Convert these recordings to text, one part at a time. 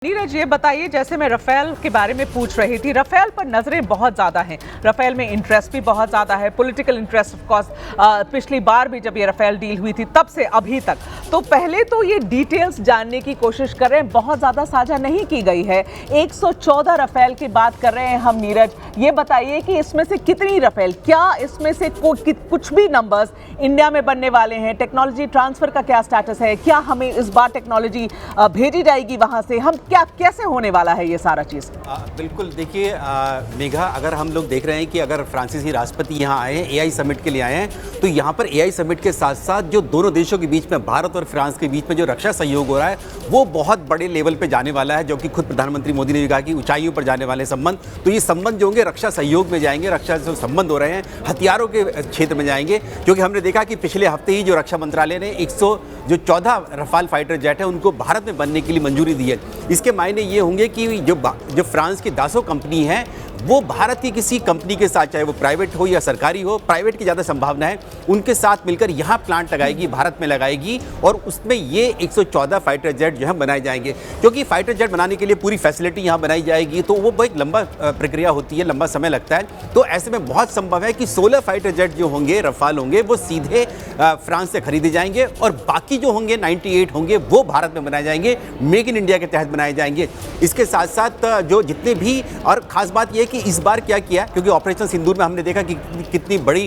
नीरज, ये बताइए, जैसे मैं राफेल के बारे में पूछ रही थी, राफेल पर नजरें बहुत ज़्यादा हैं, राफेल में इंटरेस्ट भी बहुत ज़्यादा है, पॉलिटिकल इंटरेस्ट ऑफ कोर्स। पिछली बार भी जब ये राफेल डील हुई थी तब से अभी तक, तो पहले तो ये डिटेल्स जानने की कोशिश कर रहे हैं, बहुत ज़्यादा साझा नहीं की गई है। 114 राफेल की बात कर रहे हैं हम। नीरज, ये बताइए कि इसमें से कितनी राफेल, क्या इसमें से कुछ भी नंबर्स इंडिया में बनने वाले हैं? टेक्नोलॉजी ट्रांसफर का क्या स्टेटस है? क्या हमें इस बार टेक्नोलॉजी भेजी जाएगी वहाँ से? हम क्या, कैसे होने वाला है ये सारा चीज़? बिल्कुल, देखिए मेघा, अगर हम लोग देख रहे हैं कि अगर फ्रांसीसी राष्ट्रपति यहाँ आए हैं, एआई समिट के लिए आए हैं, तो यहाँ पर एआई समिट के साथ साथ जो दोनों देशों के बीच में, भारत और फ्रांस के बीच में जो रक्षा सहयोग हो रहा है, वो बहुत बड़े लेवल पे जाने वाला है, जो कि खुद प्रधानमंत्री मोदी ने भी कहा कि ऊंचाइयों पर जाने वाले संबंध। तो ये संबंध जो होंगे रक्षा सहयोग में जाएंगे, रक्षा जो संबंध हो रहे हैं हथियारों के क्षेत्र में जाएंगे, क्योंकि हमने देखा कि पिछले हफ्ते ही जो रक्षा मंत्रालय ने 114 रफाल फाइटर जेट है उनको भारत में बनने के लिए मंजूरी दी है। इसके मायने ये होंगे कि जो फ्रांस की दासो कंपनी है वो भारत की किसी कंपनी के साथ, चाहे वो प्राइवेट हो या सरकारी हो, प्राइवेट की ज़्यादा संभावना है, उनके साथ मिलकर यहाँ प्लांट लगाएगी, भारत में लगाएगी, और उसमें ये 114 फाइटर जेट जो है बनाए जाएंगे। क्योंकि फाइटर जेट बनाने के लिए पूरी फैसिलिटी यहाँ बनाई जाएगी, तो वो बहुत लंबा प्रक्रिया होती है, लंबा समय लगता है। तो ऐसे में बहुत संभव है कि 16 फाइटर जेट जो होंगे, रफाल होंगे, वो सीधे फ्रांस से खरीदे जाएंगे, और बाकी जो होंगे 98 होंगे वो भारत में बनाए जाएंगे, मेक इन इंडिया के तहत बनाए जाएंगे। इसके साथ साथ जो जितने भी, और ख़ास बात यह कि इस बार क्या किया, क्योंकि ऑपरेशन सिंदूर में हमने देखा कि कितनी बड़ी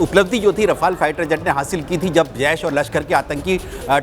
उपलब्धि जो थी रफाल फाइटर जेट ने हासिल की थी, जब जैश और लश्कर के आतंकी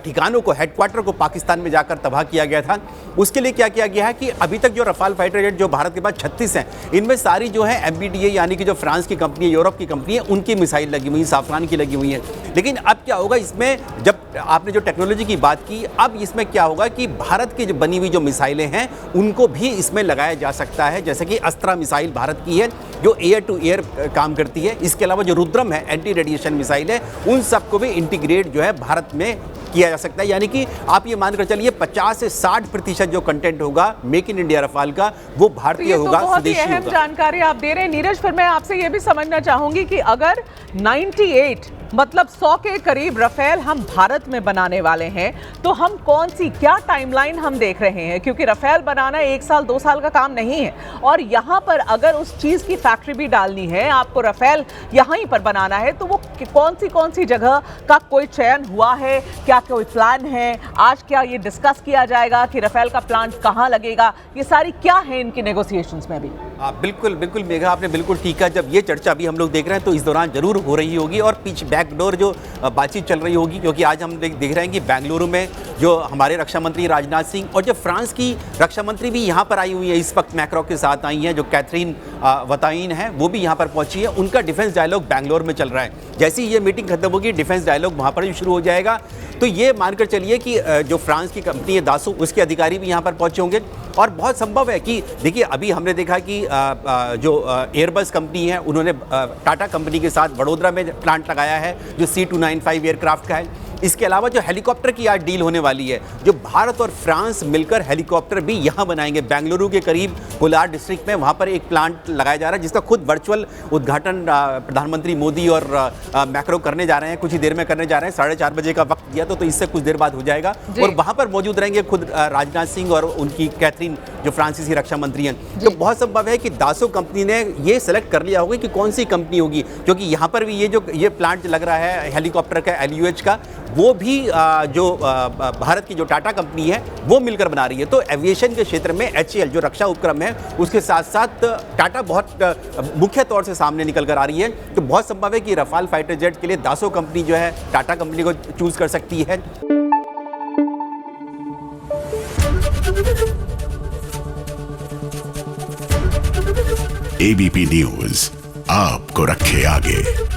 ठिकानों को, हेडक्वार्टर को पाकिस्तान में जाकर तबाह किया गया था। उसके लिए क्या किया गया है कि अभी तक जो रफाल फाइटर जेट जो भारत के पास 36 हैं, इनमें सारी जो है MBDA यानी कि जो फ्रांस की कंपनी है, यूरोप की कंपनी है, उनकी मिसाइल लगी हुई, साफरान की लगी हुई है। लेकिन अब क्या होगा इसमें, जब आपने जो टेक्नोलॉजी की बात की, अब इसमें क्या होगा कि भारत की जो बनी हुई जो मिसाइलें हैं उनको भी इसमें लगाया जा सकता है, जैसे कि अस्त्रा मिसाइल भारत की है जो एयर टू एयर काम करती है। इसके अलावा जो रुद्रम है, एंटी रेडिएशन मिसाइल है, उन सबको भी इंटीग्रेट जो है भारत में किया जा सकता है। यानी कि आप ये मानकर चलिए 50 से 60% जो कंटेंट होगा मेक इन इंडिया रफाल का, वो भारतीय होगा, स्वदेशी होगा। अहम जानकारी आप दे रहे हैं नीरज। फिर मैं आपसे ये भी समझना चाहूंगी कि अगर 98 मतलब 100 के करीब राफेल हम भारत में बनाने वाले हैं, तो हम कौन सी, क्या टाइमलाइन हम देख रहे हैं? क्योंकि राफेल बनाना 1 साल 2 साल का काम नहीं है, और यहाँ पर अगर उस चीज़ की फैक्ट्री भी डालनी है, आपको राफेल यहाँ ही पर बनाना है, तो वो कौन सी जगह का कोई चयन हुआ है? क्या कोई प्लान है? आज क्या ये डिस्कस किया जाएगा कि राफेल का प्लांट कहाँ लगेगा? ये सारी क्या है इनकी नेगोशिएशंस में भी? बिल्कुल बिल्कुल मेघा, आपने बिल्कुल ठीक कहा। जब ये चर्चा भी हम लोग देख रहे हैं तो इस दौरान जरूर हो रही होगी, और पीछे बैकडोर जो बातचीत चल रही होगी, क्योंकि आज हम देख रहे हैं कि बेंगलुरु में जो हमारे रक्षा मंत्री राजनाथ सिंह और जो फ्रांस की रक्षा मंत्री भी यहाँ पर आई हुई है, इस वक्त मैक्रो के साथ आई हैं, जो कैथरीन वताइन है, वो भी यहाँ पर पहुँची है। उनका डिफेंस डायलॉग बेंगलोर में चल रहा है। जैसे ही ये मीटिंग खत्म होगी, डिफेंस डायलॉग वहाँ पर भी शुरू हो जाएगा। तो ये मानकर चलिए कि जो फ्रांस की कंपनी है दासो, उसके अधिकारी भी यहाँ पर पहुँचे होंगे, और बहुत संभव है कि देखिए, अभी हमने देखा कि जो एयरबस कंपनी है, उन्होंने टाटा कंपनी के साथ वडोदरा में प्लांट लगाया है जो C295 एयरक्राफ्ट का है। इसके अलावा जो हेलीकॉप्टर की आज डील होने वाली है, जो भारत और फ्रांस मिलकर हेलीकॉप्टर भी यहाँ बनाएंगे। बेंगलुरु के करीब कोलार डिस्ट्रिक्ट में वहाँ पर एक प्लांट लगाया जा रहा है, जिसका खुद वर्चुअल उद्घाटन प्रधानमंत्री मोदी और मैक्रो करने जा रहे हैं, कुछ ही देर में करने जा रहे हैं। 4:30 बजे का वक्त दिया, तो इससे कुछ देर बाद हो जाएगा, और वहाँ पर मौजूद रहेंगे खुद राजनाथ सिंह और उनकी कैथरीन, जो फ्रांसीसी रक्षा मंत्री हैं। तो बहुत संभव है कि दासो कंपनी ने ये सेलेक्ट कर लिया होगा कि कौन सी कंपनी होगी, क्योंकि यहाँ पर भी ये प्लांट लग रहा है हेलीकॉप्टर का, LUH का, वो भी जो भारत की जो टाटा कंपनी है वो मिलकर बना रही है। तो एविएशन के क्षेत्र में HAL जो रक्षा उपक्रम है, उसके साथ साथ टाटा बहुत मुख्य तौर से सामने निकल कर आ रही है। तो बहुत संभव है कि रफाल फाइटर जेट के लिए दासो कंपनी जो है टाटा कंपनी को चूज कर सकती है। ABP न्यूज़ आपको रखे आगे।